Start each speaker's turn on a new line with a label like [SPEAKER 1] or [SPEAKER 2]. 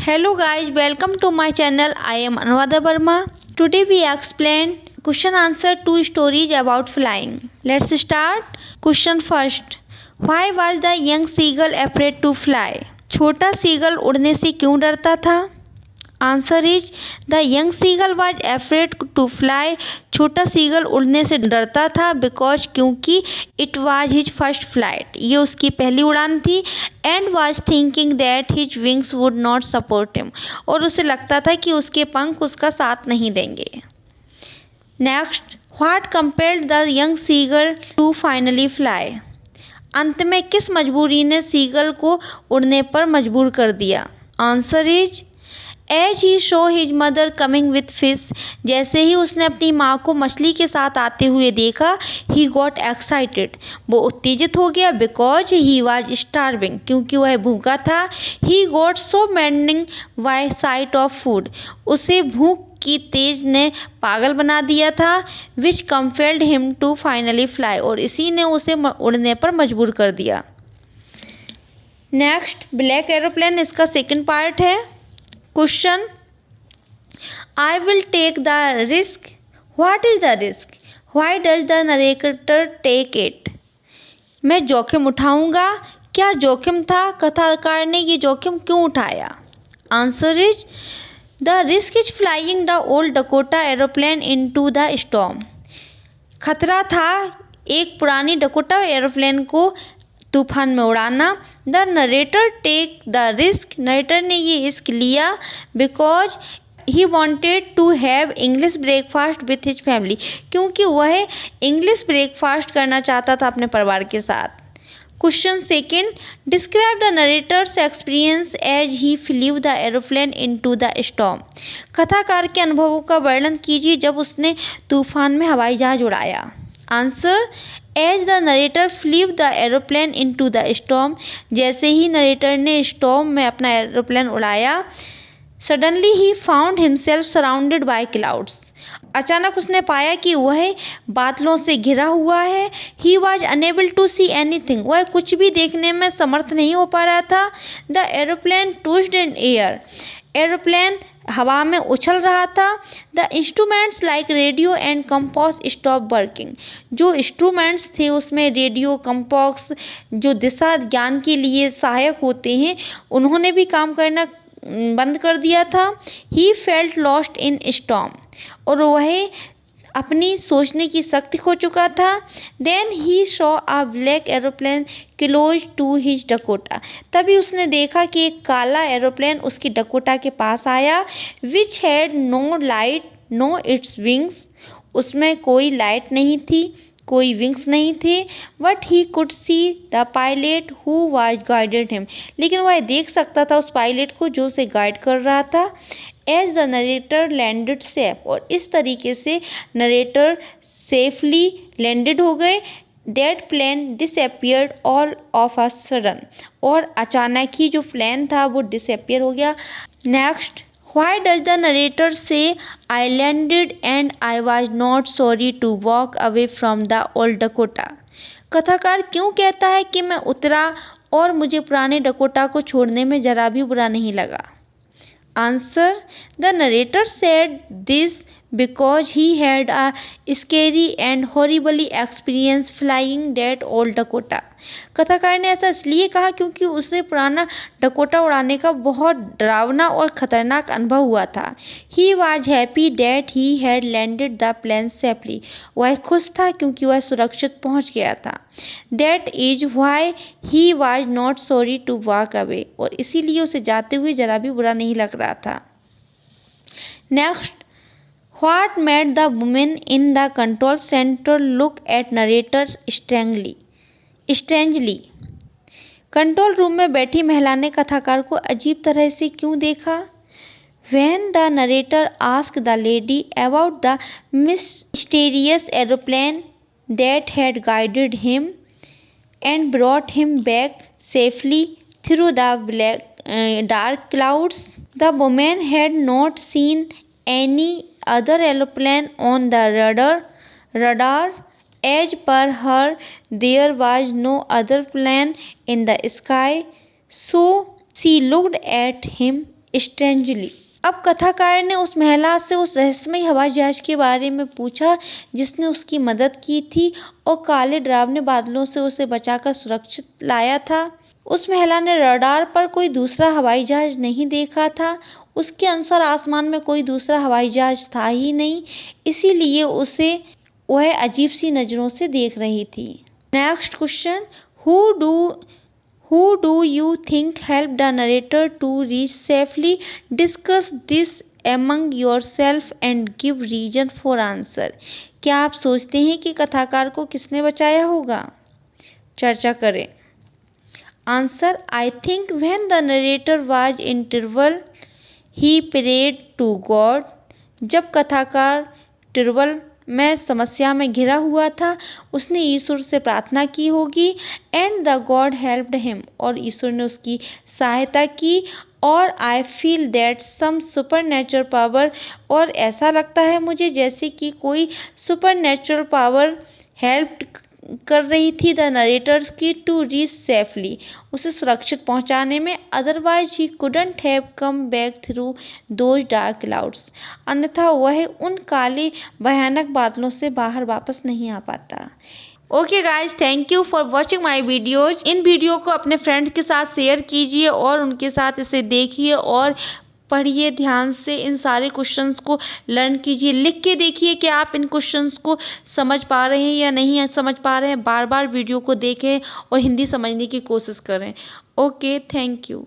[SPEAKER 1] Hello guys, welcome to my channel. I am Anuradha Verma. Today we explain question answer two stories about flying. Let's start. Question first. Why was the young seagull afraid to fly? छोटा seagull उड़ने से क्यों डरता था? Answer is the young seagull was afraid to fly. छोटा seagull उड़ने से डरता था बिकॉज क्योंकि it was his first flight, ये उसकी पहली उड़ान थी। And was thinking that his wings would not support him, और उसे लगता था कि उसके पंख उसका साथ नहीं देंगे। Next, what compelled the young seagull to finally fly? अंत में किस मजबूरी ने सीगल को उड़ने पर मजबूर कर दिया? Answer is as he show his mother coming with fish. जैसे ही उसने अपनी माँ को मछली के साथ आते हुए देखा, ही गॉट एक्साइटेड, वो उत्तेजित हो गया। बिकॉज ही वॉज स्टार्विंग, क्योंकि वह भूखा था। He got so maddening by sight of food, उसे भूख की तेज ने पागल बना दिया था। Which compelled him to finally fly, और इसी ने उसे उड़ने पर मजबूर कर दिया। नेक्स्ट, ब्लैक एरोप्लेन, इसका सेकंड पार्ट है। Question, I will take the risk. What is the risk? Why does the narrator take it? मैं जोखिम उठाऊंगा, क्या जोखिम था? कथाकार ने ये जोखिम क्यों उठाया? Answer is the risk is flying the old Dakota aeroplane into the storm. खतरा था एक पुरानी डकोटा एरोप्लेन को तूफान में उड़ाना। The narrator take the risk, narrator ने ये रिस्क लिया because he wanted to have English breakfast with his family, क्योंकि वह इंग्लिश ब्रेकफास्ट करना चाहता था अपने परिवार के साथ। Question second, describe the narrator's experience as he flew the aeroplane into the storm. कथाकार के अनुभवों का वर्णन कीजिए जब उसने तूफान में हवाई जहाज उड़ाया। Answer, as the narrator flew the aeroplane into the storm, जैसे ही नरेटर ने स्टॉर्म में अपना एरोप्लेन उड़ाया, suddenly he found himself surrounded by clouds, अचानक उसने पाया कि वह बादलों से घिरा हुआ है। He was unable to see anything, वह कुछ भी देखने में समर्थ नहीं हो पा रहा था। The aeroplane twisted in air, aeroplane हवा में उछल रहा था। The instruments like radio and compass stop working, जो इंस्ट्रूमेंट्स थे उसमें रेडियो, कंपास, जो दिशा ज्ञान के लिए सहायक होते हैं, उन्होंने भी काम करना बंद कर दिया था। He felt lost in storm, और वह अपनी सोचने की शक्ति खो चुका था। Then he saw a black aeroplane close to his Dakota, तभी उसने देखा कि एक काला एरोप्लेन उसकी डकोटा के पास आया। Which had no light no its wings, उसमें कोई लाइट नहीं थी, कोई विंग्स नहीं थे। But he could see the pilot who was guided him, लेकिन वह देख सकता था उस पायलट को जो उसे गाइड कर रहा था। As the narrator landed safe, और इस तरीके से नरेटर सेफली लैंडेड हो गए। That plane disappeared all of a sudden, और अचानक ही जो प्लेन था वो डिसअपियर हो गया। Next, why does the narrator say I landed and I was not sorry to walk away from the old Dakota? कथाकार क्यों कहता है कि मैं उतरा और मुझे पुराने डकोटा को छोड़ने में जरा भी बुरा नहीं लगा? Answer, the narrator said this because he had a scary and horribly experience flying that old Dakota. कथाकार ने ऐसा इसलिए कहा क्योंकि उसे पुराना डकोटा उड़ाने का बहुत डरावना और खतरनाक अनुभव हुआ था। He was happy that he had landed the plane safely. वह खुश था क्योंकि वह सुरक्षित पहुंच गया था। That is why he was not sorry to walk away. और इसीलिए उसे जाते हुए जरा भी बुरा नहीं लग रहा था। Next, what made the woman in the control center look at narrator strangely? Control room में बैठी महिला ने कथाकार को अजीब तरह से क्यों देखा? When the narrator asked the lady about the mysterious aeroplane that had guided him and brought him back safely through the dark clouds, the woman had not seen any other aeroplane on the radar. As per her, there was no other plane in the sky, so she looked at him strangely. अब कथाकार ने उस महिला से उस रहस्यमय हवाई जहाज के बारे में पूछा जिसने उसकी मदद की थी और काले डरावने बादलों से उसे बचाकर सुरक्षित लाया था। उस महिला ने रडार पर कोई दूसरा हवाई जहाज नहीं देखा था। उसके अनुसार आसमान में कोई दूसरा हवाई जहाज था ही नहीं, इसीलिए उसे वह अजीब सी नज़रों से देख रही थी। Next question, Who do you think helped the narrator to reach safely? Discuss this among yourself and give reason for answer. क्या आप सोचते हैं कि कथाकार को किसने बचाया होगा? चर्चा करें। Answer, I think when the narrator was in trouble, he prayed to God. जब कथाकार ट्रबल में समस्या में घिरा हुआ था, उसने ईश्वर से प्रार्थना की होगी। And the god helped him, और ईश्वर ने उसकी सहायता की। और I feel that some supernatural power, और ऐसा लगता है मुझे जैसे कि कोई सुपर नेचुरल पावर हेल्प कर रही थी द नरेटर्स की टू रीच सेफली, उसे सुरक्षित पहुंचाने में। Otherwise he couldn't have come back through those dark clouds, अन्यथा वह उन काले भयानक बादलों से बाहर वापस नहीं आ पाता। Okay guys, thank you for watching my videos. In video को अपने फ्रेंड्स के साथ शेयर कीजिए और उनके साथ इसे देखिए और पढ़िए ध्यान से, इन सारे क्वेश्चंस को लर्न कीजिए। लिख के देखिए कि आप इन क्वेश्चंस को समझ पा रहे हैं या नहीं समझ पा रहे हैं। बार बार वीडियो को देखें और हिंदी समझने की कोशिश करें। Okay, thank you.